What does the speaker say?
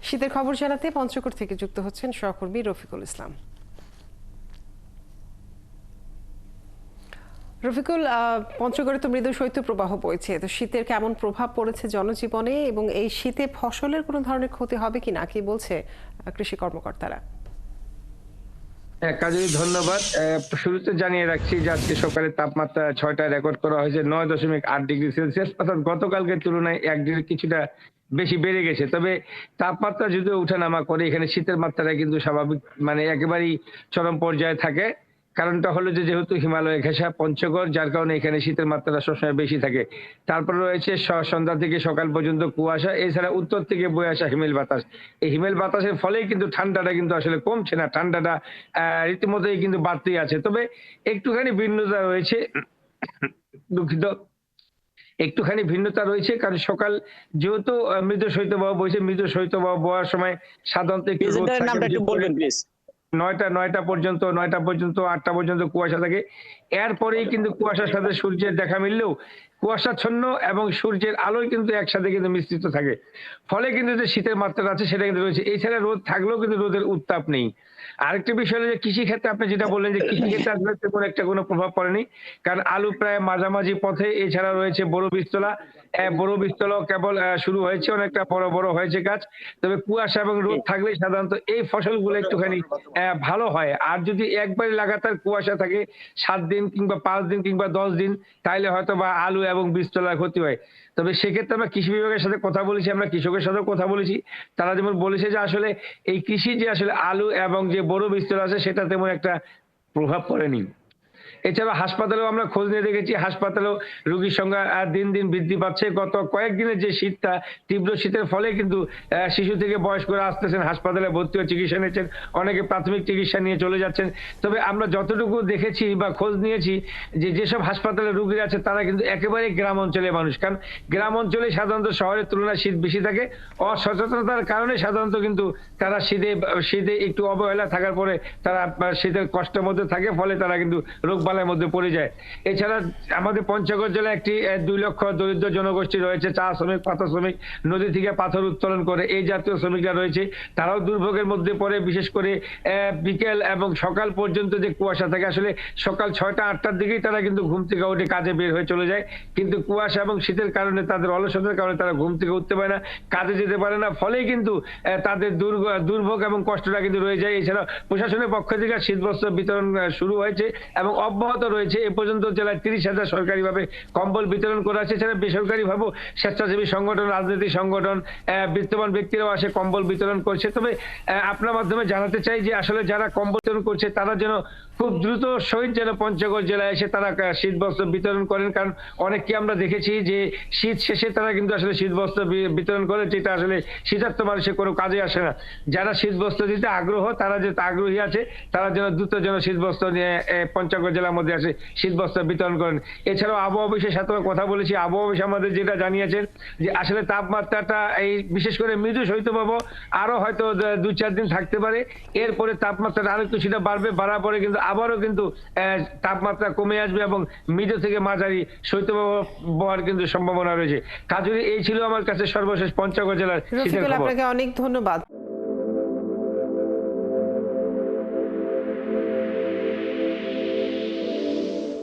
শীতের খবর জানাতে পঞ্চগড় থেকে যুক্ত হচ্ছেন সহকর্মী রফিকুল ইসলাম। রফিকুল, পঞ্চগড়ে তো মৃদু শৈত্যপ্রবাহ বইছে, তো শীতের কেমন প্রভাব পড়েছে জনজীবনে এবং এই শীতে ফসলের কোনো ধরনের ক্ষতি হবে কিনা কি বলছে কৃষি কর্মকর্তারা? কাজী ধন্যবাদ। শুরুতে জানিয়ে রাখছি যে আজকে সকালে তাপমাত্রা 6টায় রেকর্ড করা হয়েছে 9.8 ডিগ্রি সেলসিয়াস, অর্থাৎ গতকালকের তুলনায় 1 ডিগ্রি কিছুটা বেশি বেড়ে গেছে। তবে তাপমাত্রা যদিও উঠানামা করে, এখানে শীতের মাত্রাটা কিন্তু স্বাভাবিক, মানে একেবারেই চরম পর্যায়ে থাকে। কারণটা হলো যে যেহেতু হিমালয়ে ঘেঁষা পঞ্চগড়, যার কারণে এখানে শীতের মাত্রাটা সবসময় বেশি থাকে। তারপরে রয়েছে সন্ধ্যা থেকে সকাল পর্যন্ত কুয়াশা, এছাড়া উত্তর থেকে বয়ে আসা হিমেল বাতাস। এই হিমেল বাতাসের ফলেই কিন্তু ঠান্ডাটা কিন্তু আসলে কমছে না, ঠান্ডাটা রীতিমতোই কিন্তু বাড়তেই আছে। তবে একটুখানি ভিন্নতা রয়েছে, দুঃখিত, একটুখানি ভিন্নতা রয়েছে, কারণ সকাল যেহেতু মৃদু শৈত্যপ্রবাহ বইছে, মৃদু শৈত্যপ্রবাহ বওয়ার সময় সাধারণত একটু রোদ প্রেজেন্টারের থাকে, নামটা একটু বিশেষ করে বলবেন প্লিজ। 9টা পর্যন্ত, 8টা পর্যন্ত কুয়াশা থাকে। এরপরেই কিন্তু কুয়াশার সাথে সূর্যের দেখা মিললেও কুয়াশাচ্ছন্ন এবং সূর্যের আলোয় কিন্তু একসাথে কিন্তু মিশ্রিত থাকে। ফলে কিন্তু যে শীতের মাত্রাটা আছে সেটা কিন্তু রয়েছে। এছাড়া রোদ থাকলেও কিন্তু রোদের উত্তাপ নেই। আরেকটা বিষয় হলো যে কৃষিক্ষেত্রে আপনি যেটা বললেন যে কৃষিক্ষেত্রে আসলে তেমন একটা কোনো প্রভাব পড়েনি। কারণ আলু প্রায় মাঝামাঝি পথে। এছাড়া রয়েছে বড় বীজতলা। বড় বীজতলাও কেবল শুরু হয়েছে, অনেকটা বড় হয়েছে গাছ। তবে কুয়াশা এবং রোদ থাকলেই সাধারণত এই ফসলগুলো একটুখানি ভালো হয়। আর যদি একবারে লাগাতার কুয়াশা থাকে ৭ দিন কিংবা ৫ দিন কিংবা ১০ দিন, তাইলে হয়তোবা আলু এবং বীজতলার ক্ষতি হয়। তবে সেক্ষেত্রে আমরা কৃষি বিভাগের সাথে কথা বলেছি, আমরা কৃষকের সাথেও কথা বলেছি। তারা যেমন বলেছে যে আসলে এই কৃষি যে আসলে আলু এবং যে বড় বীজতলা আছে সেটা তেমন একটা প্রভাব পড়েনি। এছাড়া হাসপাতালেও আমরা খোঁজ নিয়ে দেখেছি, হাসপাতালেও রোগীর সংখ্যা দিন দিন বৃদ্ধি পাচ্ছে। গত কয়েকদিনের যে শীতটা, তীব্র শীতের ফলে কিন্তু শিশু থেকে বয়স্করা আসতেছেন হাসপাতালে, ভর্তি হয়ে চিকিৎসা নিচ্ছেন, অনেকে প্রাথমিক চিকিৎসা নিয়ে চলে যাচ্ছেন। তবে আমরা যতটুকু দেখেছি বা খোঁজ নিয়েছি যে যেসব হাসপাতালে রোগী আছে তারা কিন্তু একেবারে গ্রাম অঞ্চলের মানুষ। কারণ গ্রাম অঞ্চলে সাধারণত শহরের তুলনায় শীত বেশি থাকে। অসচেতনতার কারণে সাধারণত কিন্তু তারা শীতে একটু অবহেলা থাকার পরে তারা শীতের কষ্টের মধ্যে থাকে, ফলে তারা কিন্তু রোগবালাইয়ের মধ্যে পড়ে যায়। এছাড়া আমাদের পঞ্চগড় জেলায় একটি ২ লক্ষ দরিদ্র জনগোষ্ঠী রয়েছে, চা শ্রমিক, পাথর শ্রমিক, নদী থেকে পাথর উত্তোলন করে এই জাতীয় শ্রমিকরা রয়েছে। তারাও দুর্ভোগের মধ্যে পড়ে, বিশেষ করে বিকেল এবং সকাল পর্যন্ত যে কুয়াশা থাকে, আসলে সকাল ৬টা-৮টার দিকেই তারা কিন্তু ঘুম থেকে উঠে কাজে বের হয়ে চলে যায়। কিন্তু কুয়াশা এবং শীতের কারণে, তাদের অলসতার কারণে তারা ঘুম থেকে উঠতে পারে না, কাজে যেতে পারে না। ফলেই কিন্তু তাদের দুর্ভোগ এবং কষ্টটা কিন্তু রয়ে যায়। এছাড়া প্রশাসনের পক্ষ থেকে শীতবস্ত্র বিতরণ শুরু হয়েছে এবং অব্যাহত রয়েছে। এ পর্যন্ত জেলায় ৩০,০০০ সরকারিভাবে কম্বল বিতরণ করা হয়েছে। এছাড়া বেসরকারিভাবেও স্বেচ্ছাসেবী সংগঠন, রাজনৈতিক সংগঠন, বিত্তবান ব্যক্তিরাও আসে কম্বল বিতরণ করছে। তবে আপনার মাধ্যমে জানাতে চাই যে আসলে যারা কম্বল বিতরণ করছে তারা যেন খুব দ্রুত সহিত যেন পঞ্চগড় জেলায় এসে তারা শীতবস্ত্র বিতরণ করেন। কারণ অনেককে আমরা দেখেছি যে শীত শেষে তারা কিন্তু আসলে শীতবস্ত্র বিতরণ করে, যেটা আসলে শীতার্ত মানুষের কোনো কাজে আসে না। যারা শীতবস্ত্র দিতে তারা যে আগ্রহী আছে, তারা যেন দ্রুত যেন শীতবস্ত্র নিয়ে পঞ্চগড় জেলার মধ্যে আসে শীতবস্ত্র বিতরণ করেন। এছাড়াও আবহাওয়া অফিসের সাথে কথা বলেছি, আবহাওয়া অফিস আমাদের যেটা জানিয়েছেন যে আসলে তাপমাত্রাটা এই বিশেষ করে মৃদু শৈত্যপ্রবাহ আরো হয়তো ২-৪ দিন থাকতে পারে। এরপরে তাপমাত্রাটা আরো কিছুটা বাড়বে, বাড়ার পরে কিন্তু আবারও কিন্তু তাপমাত্রা কমে আসবে এবং মৃদু থেকে মাঝারি শৈত্যপ্রবাহ বহার কিন্তু সম্ভাবনা রয়েছে। কাজেই এই ছিল আমার কাছে সর্বশেষ পঞ্চগড় জেলার শীতের রফিকুল, খবর। আপনাকে অনেক ধন্যবাদ।